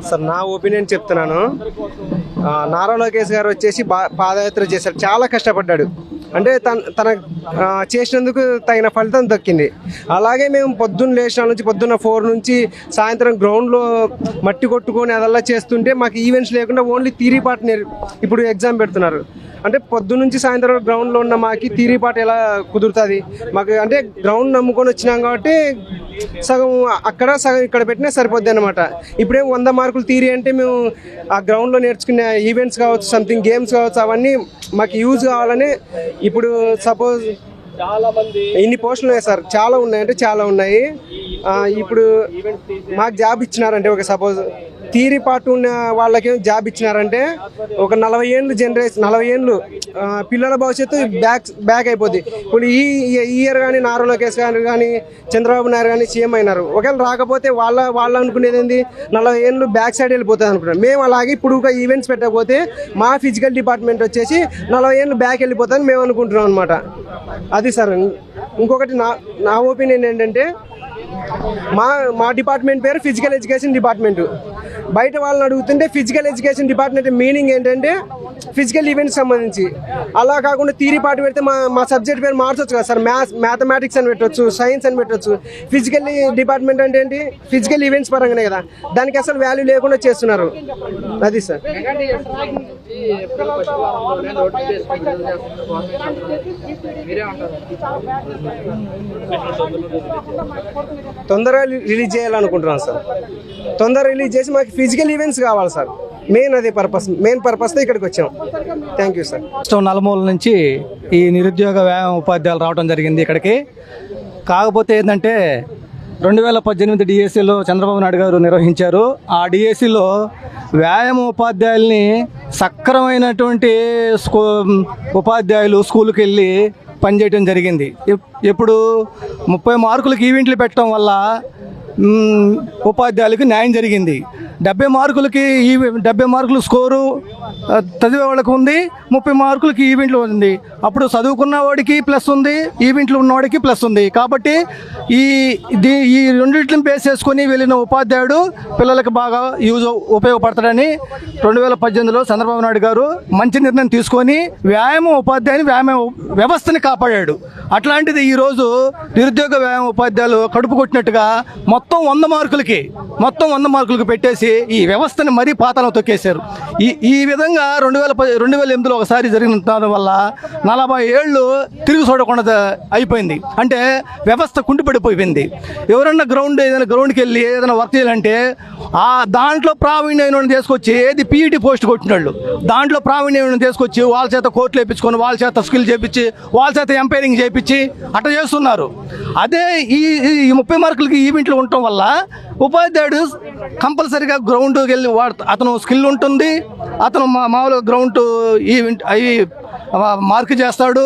Sir నా opinion చెప్తున్నాను. నారా లోకేష్ గారు వచ్చేసి పాదయాత్ర చేశారు, చాలా కష్టపడ్డాడు. అంటే తన చేసినందుకు తగిన ఫలితం దక్కింది. అలాగే మేము పొద్దున్న లేచిన నుంచి పొద్దున్న 4 నుంచి సాయంత్రం గ్రౌండ్లో మట్టి కొట్టుకొని అదల్లా చేస్తుంటే మాకు ఈవెంట్స్ లేకుండా ఓన్లీ థియరీ పార్ట్ ఇప్పుడు ఎగ్జామ్ పెడుతున్నారు. అంటే పొద్దున్న నుంచి సాయంత్రం గ్రౌండ్లో ఉన్న మాకు థియరీ పార్ట్ ఎలా కుదురుతుంది? మాకు అంటే గ్రౌండ్ నమ్ముకొని వచ్చినాం కాబట్టి సగం అక్కడ సగం ఇక్కడ పెట్టినా సరిపోద్ది అనమాట. ఇప్పుడేం 100 మార్కులు థియరీ అంటే మేము ఆ గ్రౌండ్లో నేర్చుకునే ఈవెంట్స్ కావచ్చు, సంథింగ్ గేమ్స్ కావచ్చు, అవన్నీ మాకు యూజ్ కావాలని ఇప్పుడు సపోజ్ ఇన్ని పోస్టులు ఉన్నాయి సార్, చాలా ఉన్నాయి, అంటే చాలా ఉన్నాయి. ఇప్పుడు మాకు జాబ్ ఇచ్చినారంటే ఒక సపోజ్ థియరీ పార్ట్ ఉన్న వాళ్ళకి జాబ్ ఇచ్చినారంటే ఒక 40 ఏళ్ళు జనరేషన్, 40 ఏళ్ళు పిల్లల భవిష్యత్తు బ్యాక్ అయిపోద్ది. ఇప్పుడు ఈ ఇయర్ కానీ నారా లోకేష్ గారు కానీ చంద్రబాబు నాయుడు కానీ సీఎం అయినారు, ఒకవేళ రాకపోతే వాళ్ళు అనుకునేది ఏంది, 40 ఏళ్ళు బ్యాక్ సైడ్ వెళ్ళిపోతుంది అనుకున్నారు. మేము అలాగే ఇప్పుడు ఒక ఈవెంట్స్ పెట్టకపోతే మా ఫిజికల్ డిపార్ట్మెంట్ వచ్చేసి 40 ఏళ్ళు బ్యాక్ వెళ్ళిపోతుందని మేము అనుకుంటున్నాం అనమాట. అది సార్. ఇంకొకటి నా ఒపీనియన్ ఏంటంటే మా డిపార్ట్మెంట్ పేరు ఫిజికల్ ఎడ్యుకేషన్ డిపార్ట్మెంట్. బయట వాళ్ళని అడుగుతుంటే ఫిజికల్ ఎడ్యుకేషన్ డిపార్ట్మెంట్ మీనింగ్ ఏంటంటే ఫిజికల్ ఈవెంట్స్ సంబంధించి. అలా కాకుండా థియరీ పార్ట్ పెడితే మా సబ్జెక్ట్ పేరు మార్చొచ్చు కదా సార్. మ్యాథమెటిక్స్ అని పెట్టవచ్చు, సైన్స్ అని పెట్టవచ్చు. ఫిజికల్ డిపార్ట్మెంట్ అంటే ఏంటి? ఫిజికల్ ఈవెంట్స్ పరంగానే కదా. దానికి అసలు వాల్యూ లేకుండా చేస్తున్నారు. అది సార్. తొందరగా రిలీజ్ చేయాలనుకుంటున్నాను సార్. తొందరగా రిలీజ్ చేసి మాకు ఫిజికల్ ఈవెంట్స్ కావాలి సార్. మెయిన్ అదే మెయిన్ పర్పస్తో ఇక్కడికి వచ్చాం. Thank you sir. నలుమూల నుంచి ఈ నిరుద్యోగ వ్యాయామ ఉపాధ్యాయులు రావడం జరిగింది ఇక్కడికి. కాకపోతే ఏంటంటే 2018 డిఎస్సిలో చంద్రబాబు నాయుడు గారు నిర్వహించారు. ఆ డిఎస్సిలో వ్యాయామ ఉపాధ్యాయుల్ని సక్రమైనటువంటి ఉపాధ్యాయులు స్కూల్కి వెళ్ళి పనిచేయడం జరిగింది. ఇప్పుడు 30 మార్కులకి ఈవెంట్లు పెట్టడం వల్ల ఉపాధ్యాయులకి న్యాయం జరిగింది. 70 మార్కులు స్కోరు చదివే వాళ్ళకు ఉంది, 30 మార్కులకి ఈవెంట్లు ఉంది. అప్పుడు చదువుకున్న వాడికి ప్లస్ ఉంది, ఈవెంట్లు ఉన్నవాడికి ప్లస్ ఉంది. కాబట్టి ఈ రెండింటిని బేస్ చేసుకొని వెళ్ళిన ఉపాధ్యాయుడు పిల్లలకు బాగా ఉపయోగపడతాడని 2018లో చంద్రబాబు నాయుడు గారు మంచి నిర్ణయం తీసుకొని వ్యాయామ వ్యవస్థని కాపాడాడు. అట్లాంటిది ఈరోజు నిరుద్యోగ వ్యాయామ ఉపాధ్యాయులు కడుపు కొట్టినట్టుగా మొత్తం 100 మార్కులకు పెట్టేసి ఈ వ్యవస్థని మరీ పాతాళం తొక్కేశారు. ఈ విధంగా 2008లో ఒకసారి జరిగిన దాని వల్ల 40 ఏళ్ళు తిరిగి చూడకుండా అయిపోయింది. అంటే వ్యవస్థ కుంటిపడిపోయింది. ఎవరన్నా ఏదైనా గ్రౌండ్కి వెళ్ళి ఏదైనా వర్క్ చేయాలంటే దాంట్లో ప్రావీణ్యం తీసుకొచ్చి ఏది పీఈటీ పోస్ట్ కొట్టినాళ్ళు దాంట్లో ప్రావీణ్యం తీసుకొచ్చి వాళ్ళ చేత కోర్టులు వేయించుకొని వాళ్ళ చేత స్కిల్ చేయించి వాళ్ళ చేత ఎంపైరింగ్ చేయించి అట్లా చేస్తున్నారు. అదే ఈ 30 మార్కులకి ఈవెంట్లు ఉండటం వల్ల ఉపాధ్యాయుడు కంపల్సరీగా గ్రౌండ్కి వెళ్ళి అతను స్కిల్ ఉంటుంది, అతను మామూలుగా గ్రౌండ్ ఈవెంట్ అవి మార్క్ చేస్తాడు,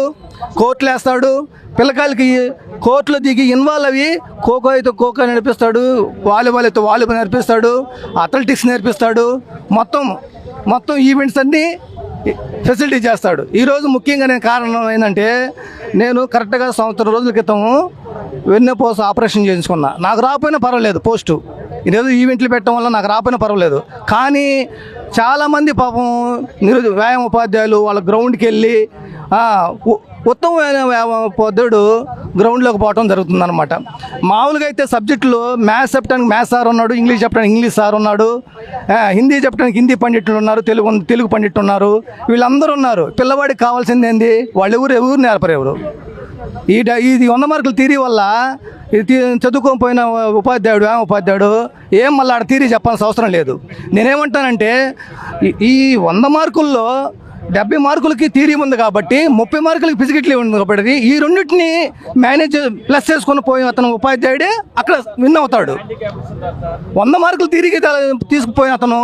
కోర్టులు వేస్తాడు. పిల్లకాయలకి కోర్టులో దిగి ఇన్వాల్వ్ అయ్యి ఖోఖో అయితే ఖోఖో నేర్పిస్తాడు, వాలీబాల్ అయితే వాలీబాల్ నేర్పిస్తాడు, అథ్లెటిక్స్ నేర్పిస్తాడు. మొత్తం ఈవెంట్స్ అన్నీ ఫెసిలిటీ చేస్తాడు. ఈరోజు ముఖ్యంగా నేను కారణం ఏంటంటే నేను కరెక్ట్గా 1 సంవత్సరం రోజుల క్రితం వెన్నెపోస ఆపరేషన్ చేయించుకున్నా. నాకు రాకపోయినా పర్వాలేదు పోస్టు. ఈరోజు ఈవెంట్లు పెట్టడం వల్ల నాకు రాకపోయినా పర్వాలేదు. కానీ చాలామంది పాపం వ్యాయామ ఉపాధ్యాయులు వాళ్ళ గ్రౌండ్కి వెళ్ళి ఉత్తమమైన ఉపాధ్యాయుడు గ్రౌండ్లోకి పోవడం జరుగుతుందన్నమాట. మామూలుగా అయితే సబ్జెక్టులో మ్యాథ్స్ చెప్పడానికి మ్యాథ్స్ సార్ ఉన్నాడు, ఇంగ్లీష్ చెప్పడానికి ఇంగ్లీష్ సార్ ఉన్నాడు, హిందీ చెప్పడానికి హిందీ పండితులు ఉన్నారు, తెలుగు పండితులు ఉన్నారు, వీళ్ళందరూ ఉన్నారు. పిల్లవాడికి కావాల్సింది ఏంది? వాళ్ళు ఎవరు నేర్పరు. ఇది 100 మార్కులు థియరీ వల్ల చదువుకొని పోయిన ఉపాధ్యాయుడు ఏం మళ్ళీ ఆడ థియరీ చెప్పాల్సిన అవసరం లేదు. నేనేమంటానంటే ఈ 100 మార్కుల్లో 70 మార్కులకి థియరీ ఉంది కాబట్టి 30 మార్కులకి ఫిజికల్ ఉంది కాబట్టి ఈ రెండింటిని మేనేజ్ ప్లస్ చేసుకొని పోయి అతను ఉపాధ్యాయుడే అక్కడ విన్ అవుతాడు. 100 మార్కులు థియరీకి తీసుకుపోయిన అతను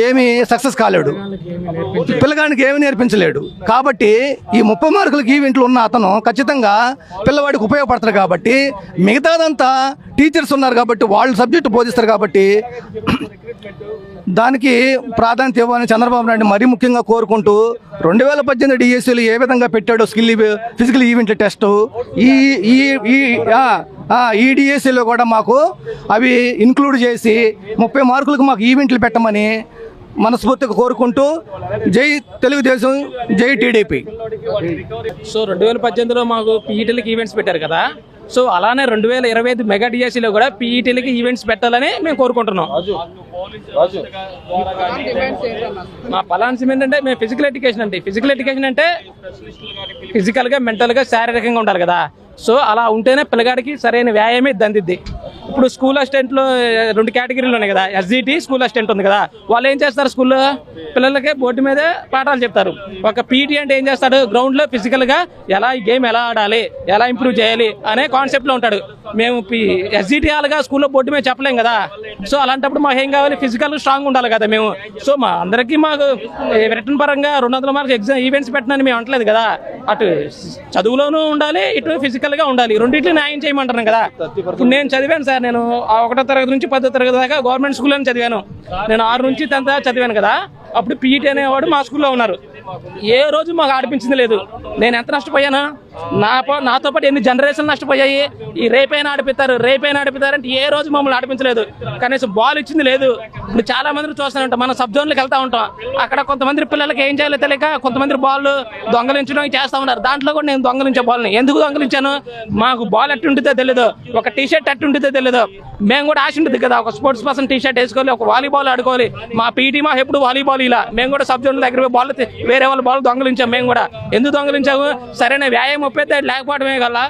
ఏమి సక్సెస్ కాలేడు, పిల్లగానికి ఏమి నేర్పించలేడు. కాబట్టి ఈ 30 మార్కులకి ఈవెంట్లు ఉన్న అతను ఖచ్చితంగా పిల్లవాడికి ఉపయోగపడతాడు. కాబట్టి మిగతాదంతా టీచర్స్ ఉన్నారు కాబట్టి వాళ్ళు సబ్జెక్టు బోధిస్తారు కాబట్టి దానికి ప్రాధాన్యత ఇవ్వాలని చంద్రబాబు నాయుడు మరీ ముఖ్యంగా కోరుకుంటూ 2018 డిఎస్సీలు ఏ విధంగా పెట్టాడో ఫిజికల్ ఈవెంట్ల టెస్టు ఈ డిఎస్సీలో కూడా మాకు అవి ఇన్క్లూడ్ చేసి 30 మార్కులకు మాకు ఈవెంట్లు పెట్టమని మనస్ఫూర్తిగా కోరుకుంటూ జై తెలుగుదేశం, జై టీడీపీ. సో 2018లో మాకు పీఈటీలకి ఈవెంట్స్ పెట్టారు కదా, సో అలానే 2025 మెగా డిఎస్సీలో కూడా పీఈటీలకి ఈవెంట్స్ పెట్టాలని మేము కోరుకుంటున్నాం. మా పలాన్స్ ఏంటంటే మేము ఫిజికల్ ఎడ్యుకేషన్ అంటే ఫిజికల్గా, మెంటల్గా, శారీరకంగా ఉండాలి కదా. సో అలా ఉంటేనే పిల్లగాడికి సరైన వ్యాయామే దందిద్ది. ఇప్పుడు స్కూల్ అసిస్టెంట్లో 2 కేటగిరీలు ఉన్నాయి కదా, ఎస్జిటి, స్కూల్ అసిస్టెంట్ ఉంది కదా. వాళ్ళు ఏం చేస్తారు, స్కూల్లో పిల్లలకి బోర్డు మీదే పాఠాలు చెప్తారు. ఒక పీటీ అంటే ఏం చేస్తాడు, గ్రౌండ్లో ఫిజికల్గా ఎలా ఈ గేమ్ ఎలా ఆడాలి, ఎలా ఇంప్రూవ్ చేయాలి అనే కాన్సెప్ట్లో ఉంటాడు. మేము ఎస్జిటి వాళ్ళగా స్కూల్లో బోర్డు మీద చెప్పలేం కదా. సో అలాంటప్పుడు మాకు ఏం కావాలి, ఫిజికల్ స్ట్రాంగ్ ఉండాలి కదా మేము. సో మా అందరికీ మాకు రిటర్న్ పరంగా 200 మార్క్స్ ఎగ్జామ్ ఈవెంట్స్ పెట్టనని మేము అంటలేదు కదా. అటు చదువులోనూ ఉండాలి, ఇటు ఫిజికల్గా ఉండాలి, రెండింటిని న్యాయం చేయమంటున్నాం కదా. ఇప్పుడు నేను చదివాను సార్, నేను 1వ తరగతి నుంచి 10వ తరగతి దాకా గవర్నమెంట్ స్కూల్లోనే చదివాను. నేను 6 నుంచి 10th దాకా చదివాను కదా. అప్పుడు పీఈటీ అనేవాడు మా స్కూల్లో ఉన్నారు. ఏ రోజు మాకు ఆడిపించింది లేదు. నేను ఎంత నష్టపోయాను, నాతో పాటు ఎన్ని జనరేషన్లు నష్టపోయాయి. ఈ రేపైనా ఆడిపిస్తారంటే ఏ రోజు మమ్మల్ని ఆడిపించలేదు. కనీసం బాల్ ఇచ్చింది లేదు. ఇప్పుడు చాలా మందిని చూస్తానంటాం, మన సబ్ జోన్లకు వెళ్తా ఉంటాం. అక్కడ కొంతమంది పిల్లలకి ఏం చేయాలో తెలియక కొంతమంది బాల్ దొంగలించడం చేస్తూ ఉన్నారు. దాంట్లో కూడా నేను దొంగలించే బాల్ని ఎందుకు దొంగలించాను, మాకు బాల్ ఎట్టు ఉంటుందో తెలియదు, ఒక టీషర్ట్ ఎట్టు ఉంటుందో తెలియదు. మేము కూడా ఆశ ఉంటుంది కదా, ఒక స్పోర్ట్స్ పర్సన్ టీషర్ట్ వేసుకోవాలి, ఒక వాలీబాల్ ఆడుకోవాలి. మా పీటీ మా ఎప్పుడు వాలీబాల్ ఇలా. మేము కూడా సబ్ జోన్ దగ్గర బాల్ వేరే వాళ్ళ బాల్ దొంగలించాం. మేము కూడా ఎందుకు దొంగలించాము, సరైన వ్యాయామం ఉపయోగ లేకపోవడమే కల్లా.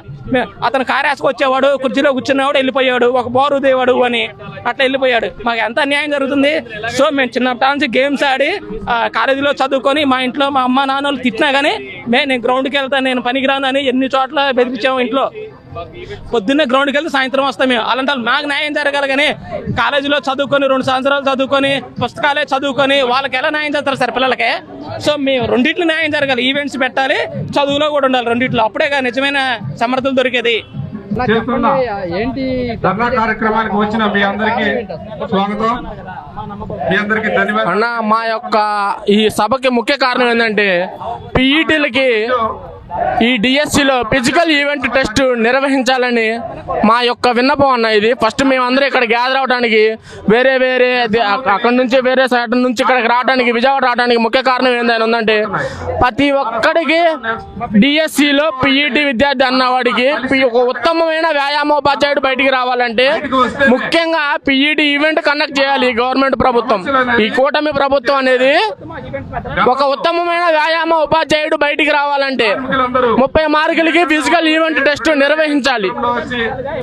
అతను కారేసుకు వచ్చేవాడు, కుర్చీలో కూర్చున్నవాడు వెళ్ళిపోయాడు, ఒక బోరు దేవాడు అని అట్లా వెళ్ళిపోయాడు. మాకు ఎంత అన్యాయం జరుగుతుంది. సో మేము చిన్నప్పటి నుంచి గేమ్స్ ఆడి కాలేజీలో చదువుకొని మా ఇంట్లో మా అమ్మ నాన్నలు తిట్టినా కానీ నేను గ్రౌండ్కి వెళ్తాను, నేను పనికిరాను అని ఎన్ని చోట్ల బెదిరించాము. ఇంట్లో పొద్దున్నే గ్రౌండ్కి వెళ్తే సాయంత్రం వస్తాం మేము. అలాంటి మాకు న్యాయం జరగాలి కానీ కాలేజీలో చదువుకొని 2 సంవత్సరాలు చదువుకొని పుస్తకాలే చదువుకొని వాళ్ళకి ఎలా న్యాయం చేస్తారు సార్ పిల్లలకి. సో మేము రెండిట్లో న్యాయం జరగాలి, ఈవెంట్స్ పెట్టాలి, చదువులో కూడా ఉండాలి, రెండిట్లో. అప్పుడే నిజమైన సమర్థులు దొరికేది. ఏంటి కార్యక్రమానికి వచ్చిన మీ అందరికీ స్వాగతం, మీ అందరికీ ధన్యవాదాలు అన్న. మా యొక్క ఈ సభకి ముఖ్య కారణం ఏంటంటే పీఈటీలకి ఈ డిఎస్సిలో ఫిజికల్ ఈవెంట్ టెస్ట్ నిర్వహించాలని మా యొక్క విన్నపం అన్న. ఇది ఫస్ట్ మేమందరం ఇక్కడ గ్యాదర్ అవడానికి వేరే అక్కడ నుంచి వేరే సైడ్ నుంచి ఇక్కడికి రావడానికి, విజయవాడ రావడానికి ముఖ్య కారణం ఏందని ఉందంటే ప్రతి ఒక్కడికి డిఎస్సిలో పీఈటీ విద్యార్థి అన్నవాడికి ఒక ఉత్తమమైన వ్యాయామోపాధ్యాయుడు బయటికి రావాలంటే ముఖ్యంగా పీఈటీ ఈవెంట్ కండక్ట్ చేయాలి గవర్నమెంట్ ప్రభుత్వం. ఈ కూటమి ప్రభుత్వం అనేది ఒక ఉత్తమమైన వ్యాయామ ఉపాధ్యాయుడు బయటికి రావాలంటే 30 మార్కులకి ఫిజికల్ ఈవెంట్ టెస్ట్ నిర్వహించాలి.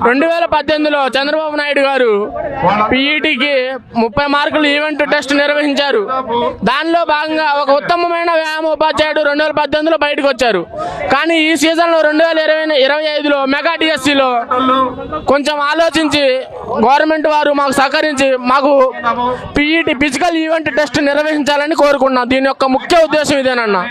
2018లో చంద్రబాబు నాయుడు గారు పీఈటీకి 30 మార్కులు ఈవెంట్ టెస్ట్ నిర్వహించారు. దానిలో భాగంగా ఒక ఉత్తమమైన వ్యాయామ ఉపాధ్యాయుడు 2018లో బయటకు వచ్చారు. కానీ ఈ సీజన్లో 2025లో మెగా డిఎస్సీలో కొంచెం ఆలోచించి గవర్నమెంట్ వారు మాకు సహకరించి మాకు పీఈటీ ఫిజికల్ ఈవెంట్ టెస్ట్ నిర్వహించాలని కోరుకున్నాం. దీని యొక్క ముఖ్య ఉద్దేశం ఇదేనన్నా.